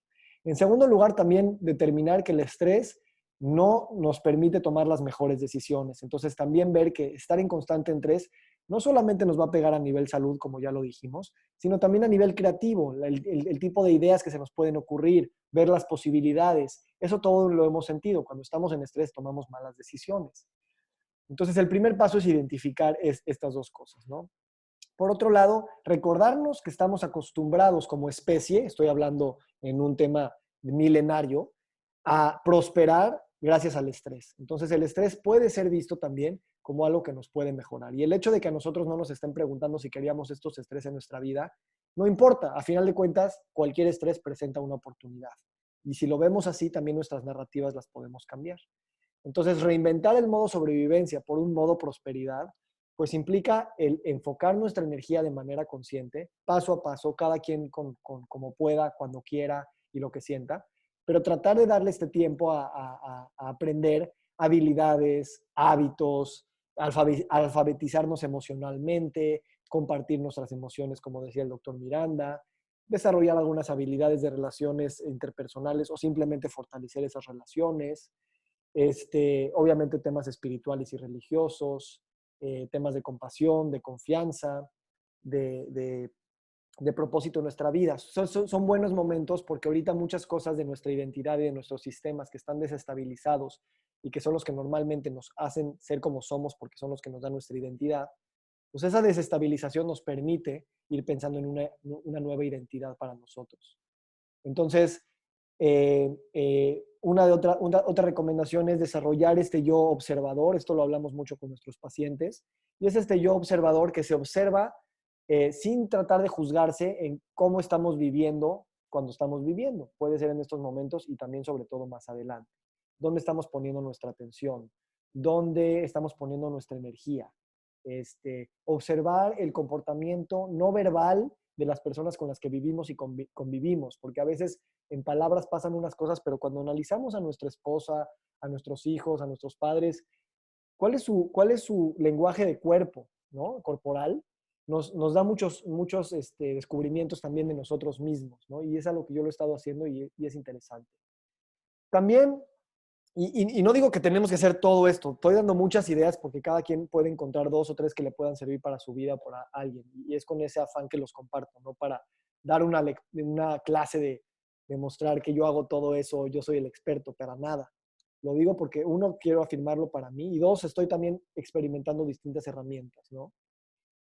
En segundo lugar, también determinar que el estrés no nos permite tomar las mejores decisiones. Entonces, también ver que estar en constante estrés no solamente nos va a pegar a nivel salud, como ya lo dijimos, sino también a nivel creativo, el tipo de ideas que se nos pueden ocurrir, ver las posibilidades. Eso todo lo hemos sentido. Cuando estamos en estrés tomamos malas decisiones. Entonces, el primer paso es identificar estas dos cosas, ¿no? Por otro lado, recordarnos que estamos acostumbrados como especie, estoy hablando en un tema milenario, a prosperar gracias al estrés. Entonces, el estrés puede ser visto también como algo que nos puede mejorar. Y el hecho de que a nosotros no nos estén preguntando si queríamos estos estrés en nuestra vida, no importa. A final de cuentas, cualquier estrés presenta una oportunidad. Y si lo vemos así, también nuestras narrativas las podemos cambiar. Entonces, reinventar el modo sobrevivencia por un modo prosperidad pues implica el enfocar nuestra energía de manera consciente, paso a paso, cada quien como pueda, cuando quiera y lo que sienta, pero tratar de darle este tiempo a aprender habilidades, hábitos, alfabetizarnos emocionalmente, compartir nuestras emociones, como decía el doctor Miranda, desarrollar algunas habilidades de relaciones interpersonales o simplemente fortalecer esas relaciones, obviamente temas espirituales y religiosos, temas de compasión, de confianza, de, de, de propósito en nuestra vida. Son buenos momentos porque ahorita muchas cosas de nuestra identidad y de nuestros sistemas que están desestabilizados y que son los que normalmente nos hacen ser como somos porque son los que nos dan nuestra identidad, Pues esa desestabilización nos permite ir pensando en una nueva identidad para nosotros. Entonces, otra recomendación es desarrollar este yo observador. Esto lo hablamos mucho con nuestros pacientes. Y es este yo observador que se observa sin tratar de juzgarse en cómo estamos viviendo cuando estamos viviendo. Puede ser en estos momentos y también sobre todo más adelante. ¿Dónde estamos poniendo nuestra atención? ¿Dónde estamos poniendo nuestra energía? Observar el comportamiento no verbal de las personas con las que vivimos y convivimos, porque a veces en palabras pasan unas cosas, pero cuando analizamos a nuestra esposa, a nuestros hijos, a nuestros padres, cuál es su lenguaje de cuerpo, ¿no? Corporal, nos da muchos descubrimientos también de nosotros mismos, ¿no? Y es algo que yo lo he estado haciendo y es interesante. También, y no digo que tenemos que hacer todo esto, estoy dando muchas ideas porque cada quien puede encontrar 2 o 3 que le puedan servir para su vida, para alguien, y es con ese afán que los comparto, no para dar una clase de mostrar que yo hago todo eso, yo soy el experto, para nada. Lo digo porque, uno, quiero afirmarlo para mí, y 2, estoy también experimentando distintas herramientas, ¿no?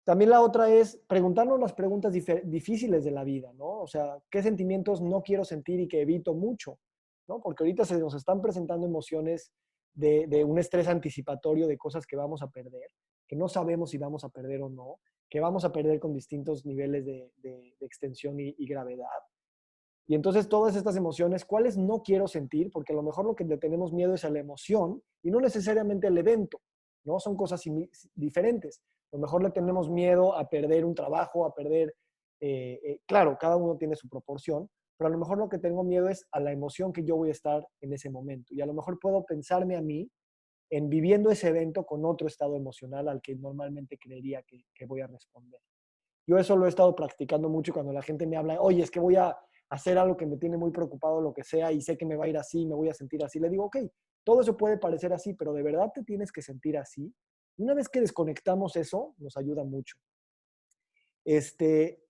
También la otra es preguntarnos las preguntas difíciles de la vida, ¿no? O sea, ¿qué sentimientos no quiero sentir y que evito mucho? ¿No? Porque ahorita se nos están presentando emociones de un estrés anticipatorio de cosas que vamos a perder, que no sabemos si vamos a perder o no, que vamos a perder con distintos niveles de extensión y gravedad. Y entonces todas estas emociones, ¿cuáles no quiero sentir? Porque a lo mejor lo que le tenemos miedo es a la emoción y no necesariamente al evento, ¿no? Son cosas diferentes. A lo mejor le tenemos miedo a perder un trabajo, a perder, claro, cada uno tiene su proporción, pero a lo mejor lo que tengo miedo es a la emoción que yo voy a estar en ese momento. Y a lo mejor puedo pensarme a mí en viviendo ese evento con otro estado emocional al que normalmente creería que voy a responder. Yo eso lo he estado practicando mucho cuando la gente me habla, oye, es que voy a hacer algo que me tiene muy preocupado, lo que sea, y sé que me va a ir así, me voy a sentir así. Le digo, ok, todo eso puede parecer así, pero ¿de verdad te tienes que sentir así? Una vez que desconectamos eso, nos ayuda mucho.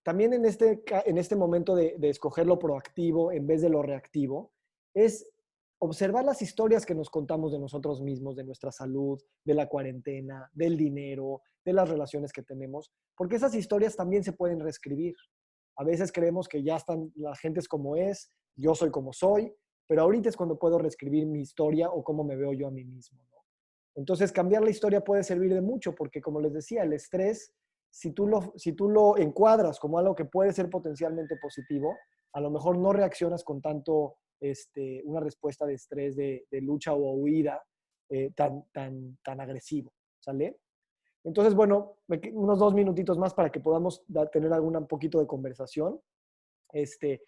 También en este momento de escoger lo proactivo en vez de lo reactivo, es observar las historias que nos contamos de nosotros mismos, de nuestra salud, de la cuarentena, del dinero, de las relaciones que tenemos, porque esas historias también se pueden reescribir. A veces creemos que ya están, la gente es como es, yo soy como soy, pero ahorita es cuando puedo reescribir mi historia o cómo me veo yo a mí mismo, ¿no? Entonces, cambiar la historia puede servir de mucho, porque como les decía, el estrés, si tú lo encuadras como algo que puede ser potencialmente positivo, a lo mejor no reaccionas con tanto una respuesta de estrés, de lucha o huida tan agresivo, ¿sale? Entonces, bueno, unos 2 minutitos más para que podamos tener un poquito de conversación. Este,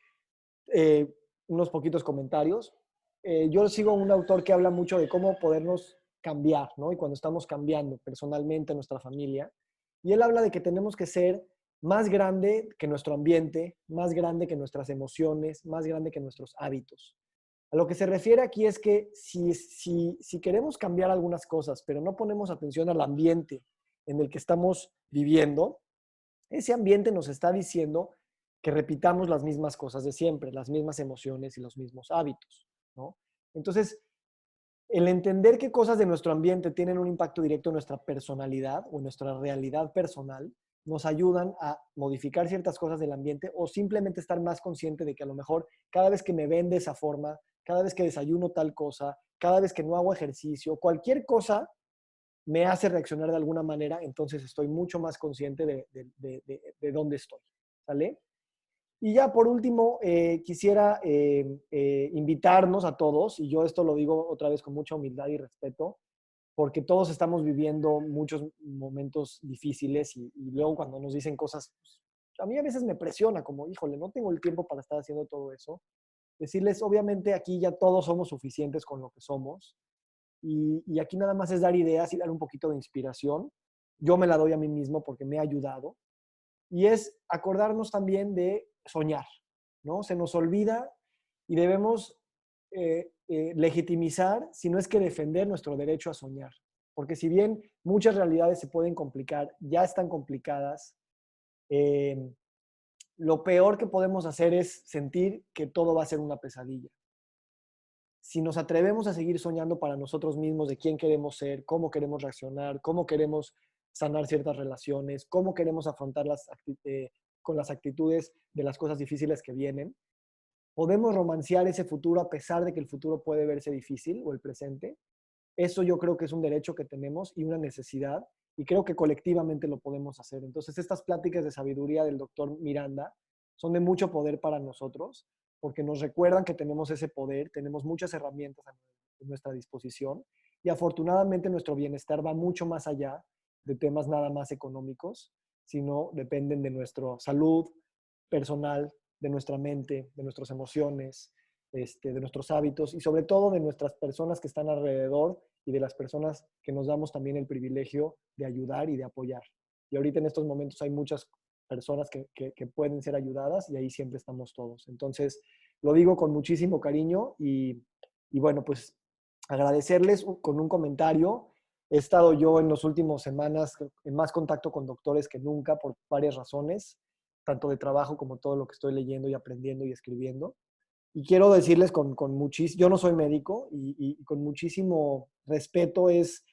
eh, Unos poquitos comentarios. Yo sigo un autor que habla mucho de cómo podernos cambiar, ¿no? Y cuando estamos cambiando personalmente, nuestra familia. Y él habla de que tenemos que ser más grande que nuestro ambiente, más grande que nuestras emociones, más grande que nuestros hábitos. A lo que se refiere aquí es que si queremos cambiar algunas cosas, pero no ponemos atención al ambiente en el que estamos viviendo, ese ambiente nos está diciendo que repitamos las mismas cosas de siempre, las mismas emociones y los mismos hábitos, ¿no? Entonces, el entender qué cosas de nuestro ambiente tienen un impacto directo en nuestra personalidad o en nuestra realidad personal, nos ayudan a modificar ciertas cosas del ambiente o simplemente estar más consciente de que a lo mejor cada vez que me ven de esa forma, cada vez que desayuno tal cosa, cada vez que no hago ejercicio, cualquier cosa me hace reaccionar de alguna manera, entonces estoy mucho más consciente de dónde estoy, ¿sale? Y ya por último, quisiera invitarnos a todos, y yo esto lo digo otra vez con mucha humildad y respeto, porque todos estamos viviendo muchos momentos difíciles y luego cuando nos dicen cosas, pues, a mí a veces me presiona como, híjole, no tengo el tiempo para estar haciendo todo eso. Decirles, obviamente aquí ya todos somos suficientes con lo que somos y aquí nada más es dar ideas y dar un poquito de inspiración. Yo me la doy a mí mismo porque me ha ayudado. Y es acordarnos también de soñar, ¿no? Se nos olvida y debemos legitimizar, si no es que defender nuestro derecho a soñar. Porque si bien muchas realidades se pueden complicar, ya están complicadas, eh, lo peor que podemos hacer es sentir que todo va a ser una pesadilla. Si nos atrevemos a seguir soñando para nosotros mismos de quién queremos ser, cómo queremos reaccionar, cómo queremos sanar ciertas relaciones, cómo queremos afrontar con las actitudes de las cosas difíciles que vienen. Podemos romancear ese futuro a pesar de que el futuro puede verse difícil o el presente. Eso yo creo que es un derecho que tenemos y una necesidad, y creo que colectivamente lo podemos hacer. Entonces, estas pláticas de sabiduría del doctor Miranda son de mucho poder para nosotros, porque nos recuerdan que tenemos ese poder, tenemos muchas herramientas a nuestra disposición, y afortunadamente nuestro bienestar va mucho más allá de temas nada más económicos, sino dependen de nuestra salud personal, de nuestra mente, de nuestras emociones, de nuestros hábitos y sobre todo de nuestras personas que están alrededor y de las personas que nos damos también el privilegio de ayudar y de apoyar. Y ahorita en estos momentos hay muchas personas que pueden ser ayudadas y ahí siempre estamos todos. Entonces, lo digo con muchísimo cariño y bueno, pues agradecerles con un comentario. He estado yo en las últimas semanas en más contacto con doctores que nunca por varias razones, tanto de trabajo como todo lo que estoy leyendo y aprendiendo y escribiendo. Y quiero decirles con muchísimo, yo no soy médico y con muchísimo respeto es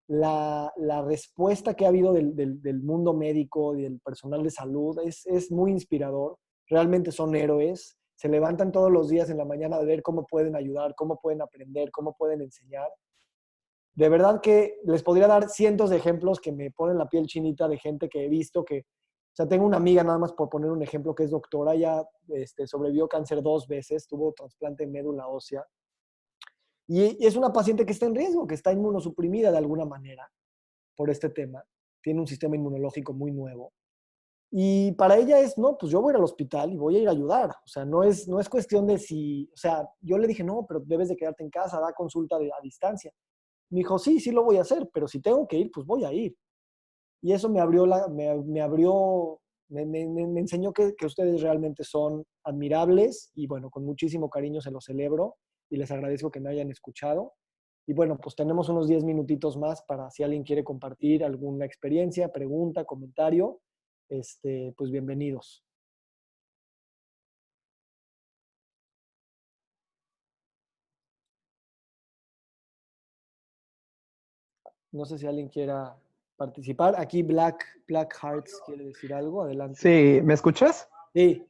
la respuesta que ha habido del mundo médico y del personal de salud. Es muy inspirador. Realmente son héroes. Se levantan todos los días en la mañana a ver cómo pueden ayudar, cómo pueden aprender, cómo pueden enseñar. De verdad que les podría dar cientos de ejemplos que me ponen la piel chinita de gente que he visto que, o sea, tengo una amiga nada más por poner un ejemplo que es doctora, ella sobrevivió cáncer 2 veces, tuvo trasplante de médula ósea y es una paciente que está en riesgo, que está inmunosuprimida de alguna manera por este tema, tiene un sistema inmunológico muy nuevo y para ella es, no, pues yo voy a ir al hospital y voy a ir a ayudar, o sea, no es cuestión de si, o sea, yo le dije, no, pero debes de quedarte en casa, da consulta a distancia. Me dijo, sí, sí lo voy a hacer, pero si tengo que ir, pues voy a ir. Y eso me abrió, me enseñó que ustedes realmente son admirables y bueno, con muchísimo cariño se los celebro y les agradezco que me hayan escuchado. Y bueno, pues tenemos unos 10 minutitos más para si alguien quiere compartir alguna experiencia, pregunta, comentario, pues bienvenidos. No sé si alguien quiera participar. Aquí Black Hearts quiere decir algo. Adelante. Sí, ¿me escuchas? Sí,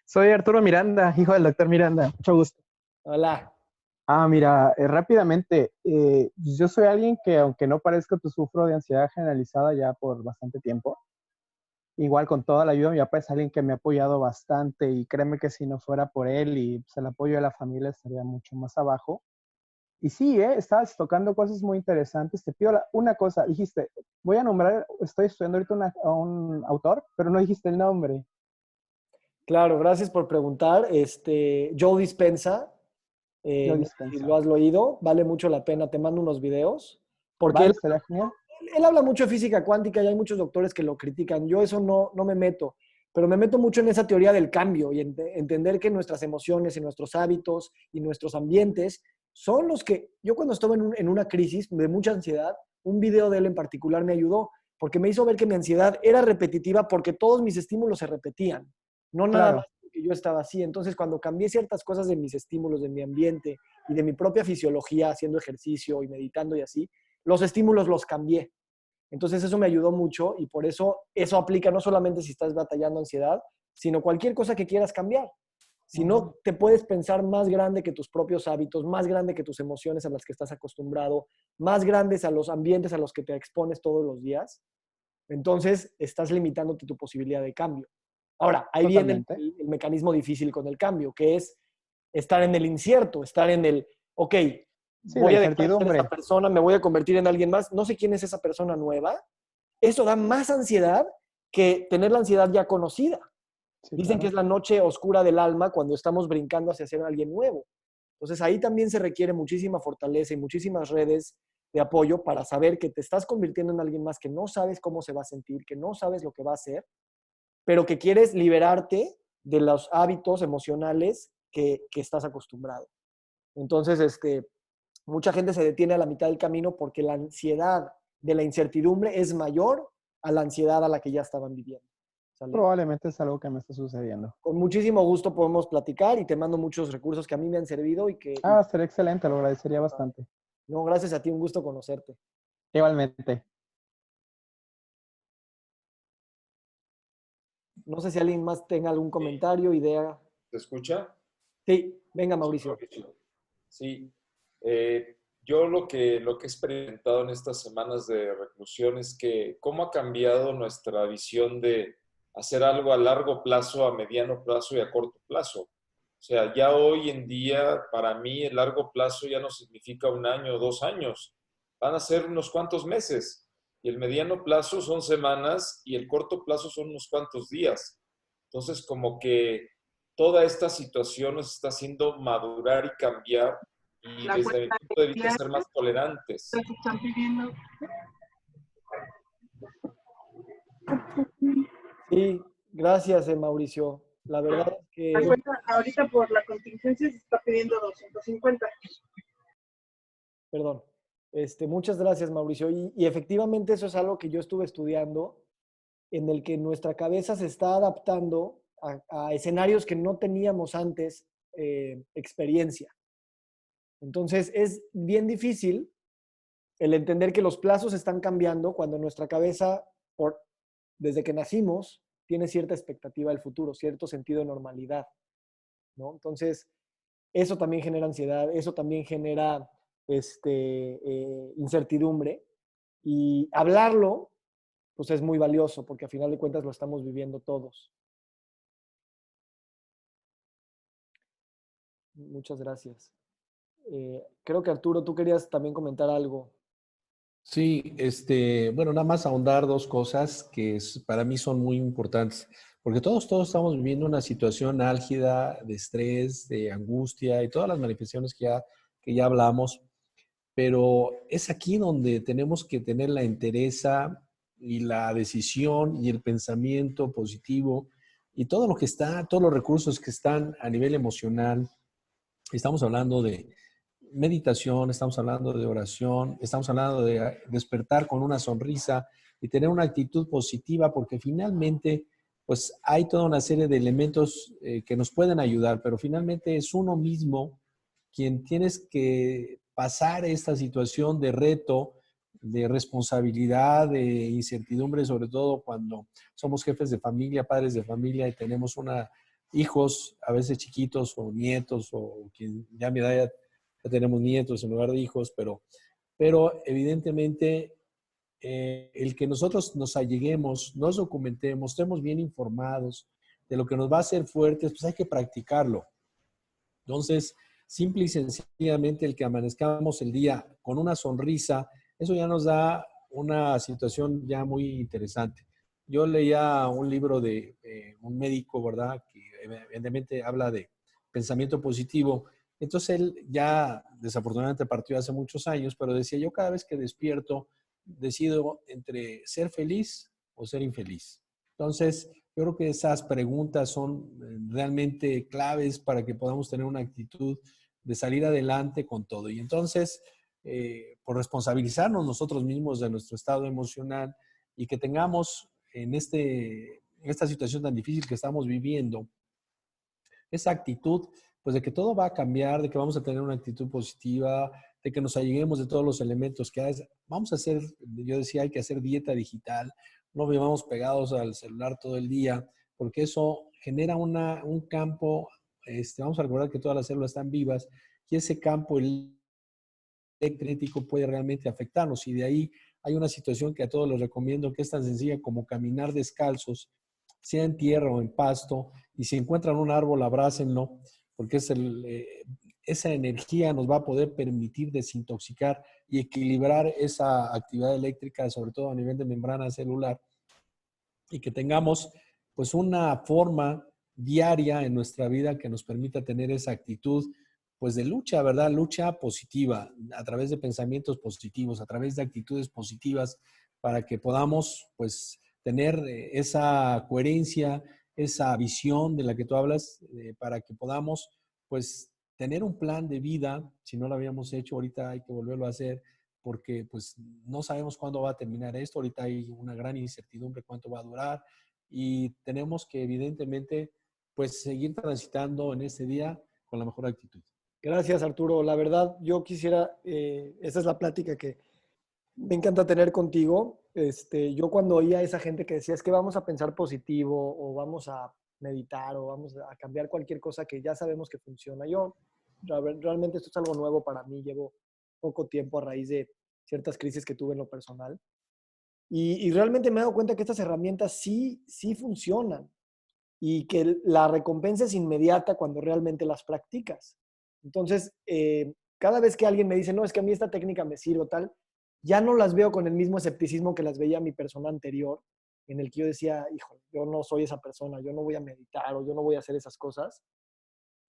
Soy Arturo Miranda, hijo del doctor Miranda. Mucho gusto. hola. Mira, rápidamente, pues yo soy alguien que, aunque no parezca, pues sufro de ansiedad generalizada ya por bastante tiempo. Igual con toda la ayuda, mi papá es alguien que me ha apoyado bastante y créeme que si no fuera por él y pues, el apoyo de la familia estaría mucho más abajo. Y sí, estabas tocando cosas muy interesantes. Te pido una cosa, dijiste, voy a nombrar, estoy estudiando ahorita a un autor, pero no dijiste el nombre. Claro, gracias por preguntar. Joe Dispenza, Yo no sé si dispensa. lo has oído, vale mucho la pena. Te mando unos videos, porque Vale, estaría genial. él habla mucho de física cuántica y hay muchos doctores que lo critican. Yo eso no me meto, pero me meto mucho en esa teoría del cambio y entender que nuestras emociones y nuestros hábitos y nuestros ambientes son los que, yo cuando estaba en una crisis de mucha ansiedad, un video de él en particular me ayudó, porque me hizo ver que mi ansiedad era repetitiva porque todos mis estímulos se repetían, no nada más Claro, porque yo estaba así. Entonces, cuando cambié ciertas cosas de mis estímulos, de mi ambiente y de mi propia fisiología, haciendo ejercicio y meditando y así, los estímulos los cambié. Entonces eso me ayudó mucho y por eso aplica no solamente si estás batallando ansiedad, sino cualquier cosa que quieras cambiar. Si no, te puedes pensar más grande que tus propios hábitos, más grande que tus emociones a las que estás acostumbrado, más grandes a los ambientes a los que te expones todos los días. Entonces estás limitándote tu posibilidad de cambio. Ahora, ahí viene totalmente. el mecanismo difícil con el cambio, que es estar en el incierto, estar en el, ok, Sí, la voy a dejar de ser esa incertidumbre. persona, me voy a convertir en alguien más, no sé quién es esa persona nueva. Eso da más ansiedad que tener la ansiedad ya conocida. Sí, Dicen que claro. es la noche oscura del alma cuando estamos brincando hacia ser alguien nuevo. Entonces ahí también se requiere muchísima fortaleza y muchísimas redes de apoyo para saber que te estás convirtiendo en alguien más que no sabes cómo se va a sentir, que no sabes lo que va a hacer, pero que quieres liberarte de los hábitos emocionales que estás acostumbrado. Entonces, mucha gente se detiene a la mitad del camino porque la ansiedad de la incertidumbre es mayor a la ansiedad a la que ya estaban viviendo. ¿Sale? Probablemente es algo que me está sucediendo. Con muchísimo gusto podemos platicar y te mando muchos recursos que a mí me han servido Sería excelente, lo agradecería bastante. no, gracias a ti, un gusto conocerte. Igualmente. No sé si alguien más tenga algún comentario, idea. ¿Te escucha? Sí, venga, Mauricio. Sí. Yo lo que he experimentado en estas semanas de reclusión es que cómo ha cambiado nuestra visión de hacer algo a largo plazo, a mediano plazo y a corto plazo. O sea, ya hoy en día, para mí, el largo plazo ya no significa 1 año o 2 años. Van a ser unos cuantos meses. Y el mediano plazo son semanas y el corto plazo son unos cuantos días. Entonces, como que toda esta situación nos está haciendo madurar y cambiar y desde mi punto de vista ser más tolerantes. Están pidiendo. Sí, gracias, Mauricio. La verdad es que... Ahorita por la contingencia se está pidiendo 250. Perdón. Muchas gracias, Mauricio. Y efectivamente eso es algo que yo estuve estudiando, en el que nuestra cabeza se está adaptando a escenarios que no teníamos antes experiencia. Entonces es bien difícil el entender que los plazos están cambiando cuando nuestra cabeza, desde que nacimos, tiene cierta expectativa del futuro, cierto sentido de normalidad, ¿no? Entonces, eso también genera ansiedad, eso también genera incertidumbre. Y hablarlo, pues es muy valioso, porque a final de cuentas lo estamos viviendo todos. Muchas gracias. Creo que Arturo, tú querías también comentar algo. Sí, bueno, nada más ahondar dos cosas que para mí son muy importantes, porque todos estamos viviendo una situación álgida de estrés, de angustia y todas las manifestaciones que ya hablamos, pero es aquí donde tenemos que tener la entereza y la decisión y el pensamiento positivo y todo lo que está, todos los recursos que están a nivel emocional. Estamos hablando de meditación, estamos hablando de oración, estamos hablando de despertar con una sonrisa y tener una actitud positiva, porque finalmente, pues hay toda una serie de elementos que nos pueden ayudar, pero finalmente es uno mismo quien tienes que pasar esta situación de reto, de responsabilidad, de incertidumbre, sobre todo cuando somos jefes de familia, padres de familia y tenemos hijos, a veces chiquitos o nietos, o quien ya a mi edad ya tenemos nietos en lugar de hijos, pero evidentemente el que nosotros nos alleguemos, nos documentemos, estemos bien informados de lo que nos va a hacer fuertes, pues hay que practicarlo. Entonces, simple y sencillamente el que amanezcamos el día con una sonrisa, eso ya nos da una situación ya muy interesante. Yo leía un libro de un médico, ¿verdad? Que evidentemente habla de pensamiento positivo. Entonces él ya desafortunadamente partió hace muchos años, pero decía, yo cada vez que despierto decido entre ser feliz o ser infeliz. Entonces, yo creo que esas preguntas son realmente claves para que podamos tener una actitud de salir adelante con todo. Y entonces, por responsabilizarnos nosotros mismos de nuestro estado emocional y que tengamos en esta situación tan difícil que estamos viviendo, esa actitud, pues de que todo va a cambiar, de que vamos a tener una actitud positiva, de que nos alleguemos de todos los elementos que hay. Vamos a hacer, yo decía, hay que hacer dieta digital, no vivamos pegados al celular todo el día, porque eso genera un campo, vamos a recordar que todas las células están vivas, y ese campo eléctrico puede realmente afectarnos, y de ahí hay una situación que a todos les recomiendo, que es tan sencilla como caminar descalzos, sea en tierra o en pasto, y si encuentran un árbol, abrácenlo, porque esa energía nos va a poder permitir desintoxicar y equilibrar esa actividad eléctrica, sobre todo a nivel de membrana celular, y que tengamos pues una forma diaria en nuestra vida que nos permita tener esa actitud pues de lucha, ¿verdad? Lucha positiva, a través de pensamientos positivos, a través de actitudes positivas, para que podamos pues tener esa coherencia, esa visión de la que tú hablas, para que podamos pues tener un plan de vida. Si no lo habíamos hecho, ahorita hay que volverlo a hacer, porque pues no sabemos cuándo va a terminar esto. Ahorita hay una gran incertidumbre cuánto va a durar, y tenemos que evidentemente pues seguir transitando en este día con la mejor actitud. Gracias, Arturo. La verdad, yo quisiera, esta es la plática que me encanta tener contigo. yo cuando oía a esa gente que decía es que vamos a pensar positivo o vamos a meditar o vamos a cambiar cualquier cosa que ya sabemos que funciona. Realmente esto es algo nuevo para mí. Llevo poco tiempo a raíz de ciertas crisis que tuve en lo personal. Y realmente me he dado cuenta que estas herramientas sí funcionan y que la recompensa es inmediata cuando realmente las practicas. Entonces, cada vez que alguien me dice, no, es que a mí esta técnica me sirve o tal, ya no las veo con el mismo escepticismo que las veía mi persona anterior, en el que yo decía, híjole, yo no soy esa persona, yo no voy a meditar o yo no voy a hacer esas cosas.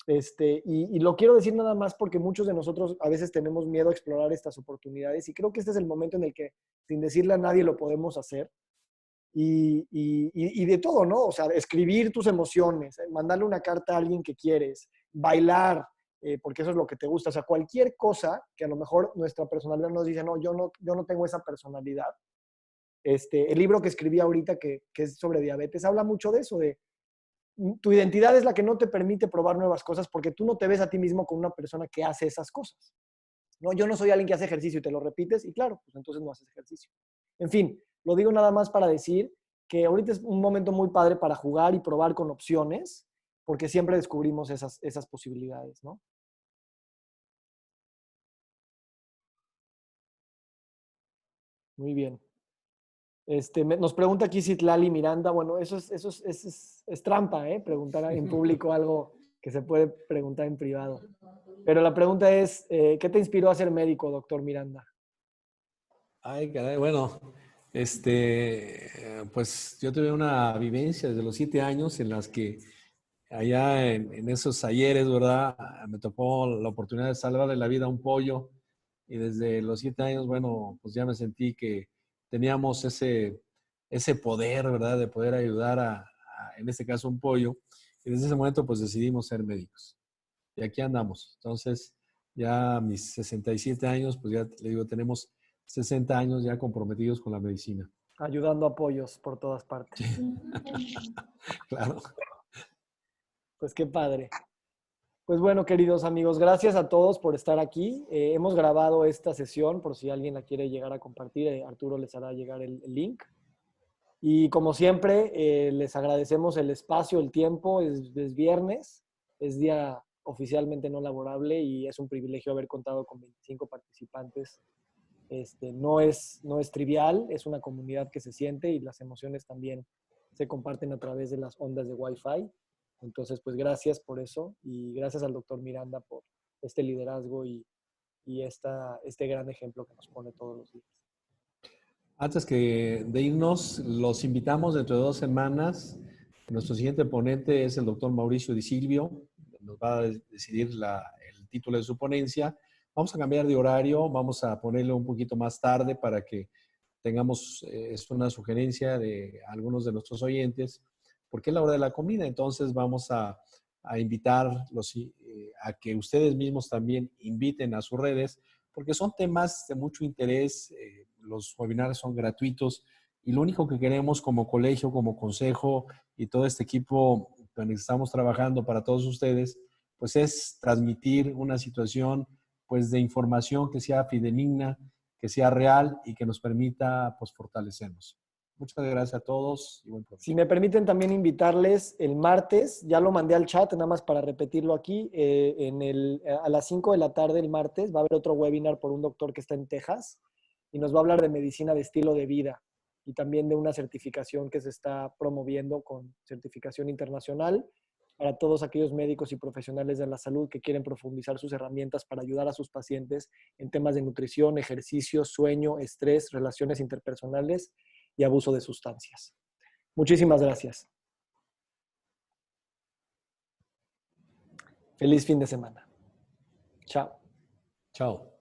Y lo quiero decir nada más porque muchos de nosotros a veces tenemos miedo a explorar estas oportunidades y creo que este es el momento en el que sin decirle a nadie lo podemos hacer y de todo, ¿no? O sea, escribir tus emociones, mandarle una carta a alguien que quieres, bailar, porque eso es lo que te gusta, o sea, cualquier cosa que a lo mejor nuestra personalidad nos dice, no, yo no tengo esa personalidad. El libro que escribí ahorita, que es sobre diabetes, habla mucho de eso, de tu identidad es la que no te permite probar nuevas cosas porque tú no te ves a ti mismo como una persona que hace esas cosas. No, yo no soy alguien que hace ejercicio y te lo repites y claro, pues entonces no haces ejercicio. En fin, lo digo nada más para decir que ahorita es un momento muy padre para jugar y probar con opciones porque siempre descubrimos esas posibilidades, ¿no? Muy bien. Nos pregunta aquí Citlali Miranda. Bueno, eso es trampa, ¿eh? Preguntar en público algo que se puede preguntar en privado. Pero la pregunta es, ¿qué te inspiró a ser médico, doctor Miranda? Ay, caray, bueno, pues yo tuve una vivencia desde los 7 años en las que allá en esos ayeres, ¿verdad? Me tocó la oportunidad de salvarle la vida a un pollo y desde los 7 años, bueno, pues ya me sentí que teníamos ese poder, ¿verdad? De poder ayudar en este caso, un pollo. Y desde ese momento, pues decidimos ser médicos. Y aquí andamos. Entonces, ya a mis 67 años, pues ya le digo, tenemos 60 años ya comprometidos con la medicina. Ayudando a pollos por todas partes. Claro. Pues qué padre. Pues bueno, queridos amigos, gracias a todos por estar aquí. Hemos grabado esta sesión por si alguien la quiere llegar a compartir. Arturo les hará llegar el link. Y como siempre, les agradecemos el espacio, el tiempo. Es viernes, es día oficialmente no laborable y es un privilegio haber contado con 25 participantes. No es trivial, es una comunidad que se siente y las emociones también se comparten a través de las ondas de Wi-Fi. Entonces, pues gracias por eso y gracias al doctor Miranda por este liderazgo y este gran ejemplo que nos pone todos los días. Antes de irnos, los invitamos dentro de 2 semanas. Nuestro siguiente ponente es el doctor Mauricio Di Silvio. Nos va a decidir el título de su ponencia. Vamos a cambiar de horario, vamos a ponerle un poquito más tarde para que tengamos una sugerencia de algunos de nuestros oyentes, porque es la hora de la comida. Entonces vamos a invitarlos a que ustedes mismos también inviten a sus redes, porque son temas de mucho interés. Los webinars son gratuitos y lo único que queremos como colegio, como consejo y todo este equipo con el que estamos trabajando para todos ustedes, pues es transmitir una situación pues de información que sea fidedigna, que sea real y que nos permita pues fortalecernos. Muchas gracias a todos y buen provecho. Si me permiten también invitarles el martes, ya lo mandé al chat, nada más para repetirlo aquí, a las 5 de la tarde el martes va a haber otro webinar por un doctor que está en Texas y nos va a hablar de medicina de estilo de vida y también de una certificación que se está promoviendo con certificación internacional para todos aquellos médicos y profesionales de la salud que quieren profundizar sus herramientas para ayudar a sus pacientes en temas de nutrición, ejercicio, sueño, estrés, relaciones interpersonales y abuso de sustancias. Muchísimas gracias. Feliz fin de semana. Chao. Chao.